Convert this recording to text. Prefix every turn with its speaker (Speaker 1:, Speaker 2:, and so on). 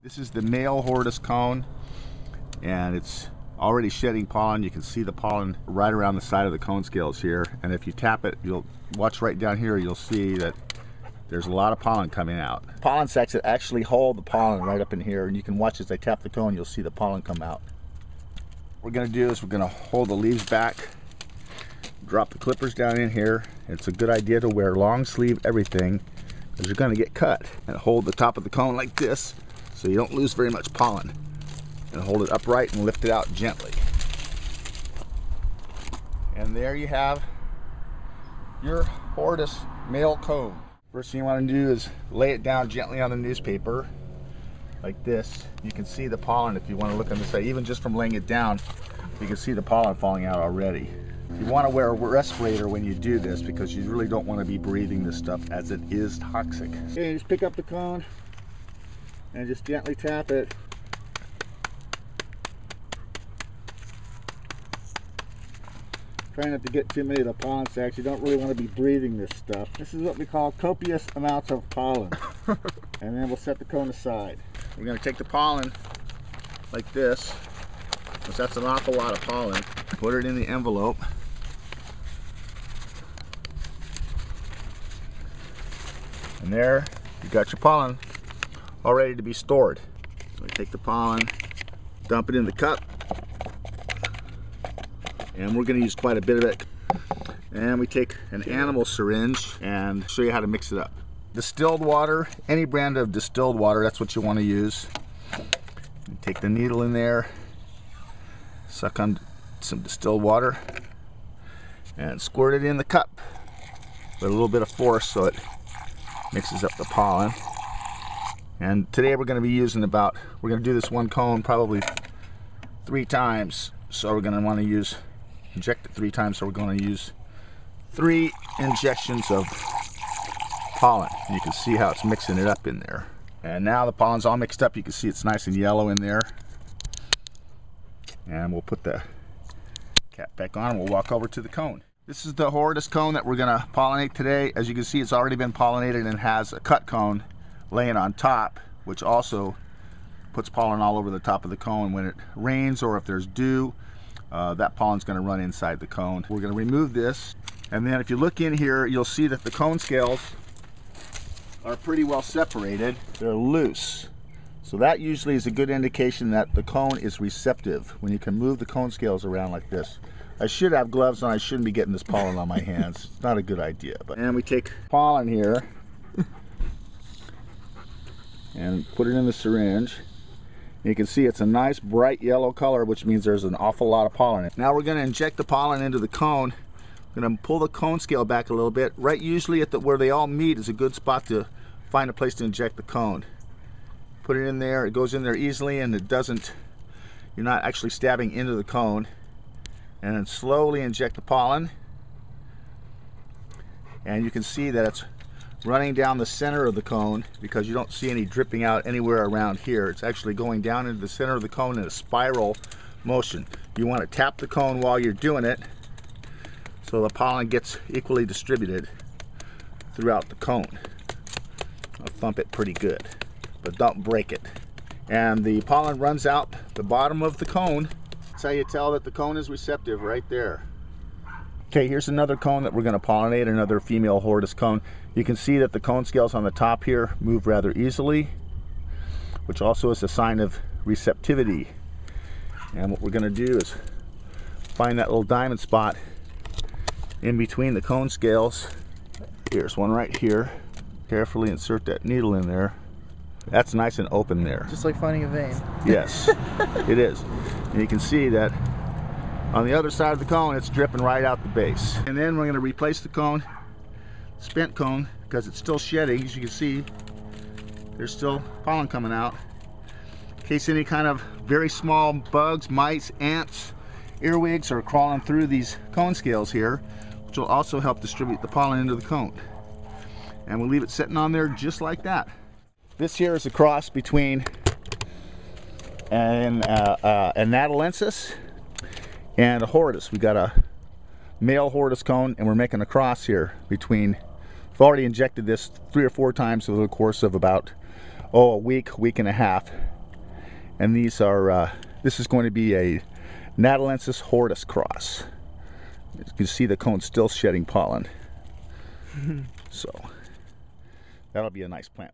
Speaker 1: This is the male hortus cone, and it's already shedding pollen. You can see the pollen right around the side of the cone scales here, and if you tap it, you'll watch right down here, you'll see that there's a lot of pollen coming out. Pollen sacs that actually hold the pollen right up in here, and you can watch as I tap the cone, you'll see the pollen come out. What we're going to do is we're going to hold the leaves back, drop the clippers down in here. It's a good idea to wear long sleeve everything because you're going to get cut, and hold the top of the cone like this so you don't lose very much pollen, and hold it upright and lift it out gently. And there you have your hortus male cone. First thing you want to do is lay it down gently on the newspaper like this. You can see the pollen if you want to look on the side. Even just from laying it down, you can see the pollen falling out already. You want to wear a respirator when you do this because you really don't want to be breathing this stuff as it is toxic. Okay, just pick up the cone and just gently tap it. Try not to get too many of the pollen sacs. You don't really want to be breathing this stuff. This is what we call copious amounts of pollen. And then we'll set the cone aside. We're going to take the pollen like this, because that's an awful lot of pollen. Put it in the envelope. And there, you got your pollen all ready to be stored. So we take the pollen, dump it in the cup, and we're going to use quite a bit of it. And we take an animal syringe and show you how to mix it up. Distilled water, any brand of distilled water, that's what you want to use. You take the needle in there, suck on some distilled water, and squirt it in the cup with a little bit of force so it mixes up the pollen. And today we're going to be using we're going to do this one cone probably 3 times. So we're going to want to inject it 3 times. So we're going to use 3 injections of pollen. And you can see how it's mixing it up in there. And now the pollen's all mixed up. You can see it's nice and yellow in there. And we'll put the cap back on and we'll walk over to the cone. This is the hortus cone that we're going to pollinate today. As you can see, it's already been pollinated and has a cut cone laying on top, which also puts pollen all over the top of the cone. When it rains or if there's dew, that pollen's going to run inside the cone. We're going to remove this, and then if you look in here, you'll see that the cone scales are pretty well separated. They're loose. So that usually is a good indication that the cone is receptive, when you can move the cone scales around like this. I should have gloves on. I shouldn't be getting this pollen on my hands. It's not a good idea. And we take pollen here and put it in the syringe. You can see it's a nice bright yellow color, which means there's an awful lot of pollen in it. Now we're going to inject the pollen into the cone. We're going to pull the cone scale back a little bit. Right usually at where they all meet is a good spot to find a place to inject the cone. Put it in there. It goes in there easily, and you're not actually stabbing into the cone. And then slowly inject the pollen. And you can see that it's running down the center of the cone because you don't see any dripping out anywhere around here. It's actually going down into the center of the cone in a spiral motion. You want to tap the cone while you're doing it so the pollen gets equally distributed throughout the cone. I'll thump it pretty good, but don't break it. And the pollen runs out the bottom of the cone. That's how you tell that the cone is receptive, right there. Okay, here's another cone that we're going to pollinate, another female hortus cone. You can see that the cone scales on the top here move rather easily, which also is a sign of receptivity. And what we're going to do is find that little diamond spot in between the cone scales. Here's one right here. Carefully insert that needle in there. That's nice and open there.
Speaker 2: Just like finding a vein.
Speaker 1: Yes, it is. And you can see that on the other side of the cone, it's dripping right out the base. And then we're going to replace the cone, spent cone, because it's still shedding. As you can see, there's still pollen coming out. In case any kind of very small bugs, mice, ants, earwigs are crawling through these cone scales here, which will also help distribute the pollen into the cone. And we'll leave it sitting on there just like that. This here is a cross between an natalensis and a hortus. We got a male hortus cone, and we're making a cross here between. I've already injected this 3 or 4 times over the course of about a week and a half. And these are, this is going to be a Natalensis hortus cross. You can see the cone still shedding pollen. So that'll be a nice plant.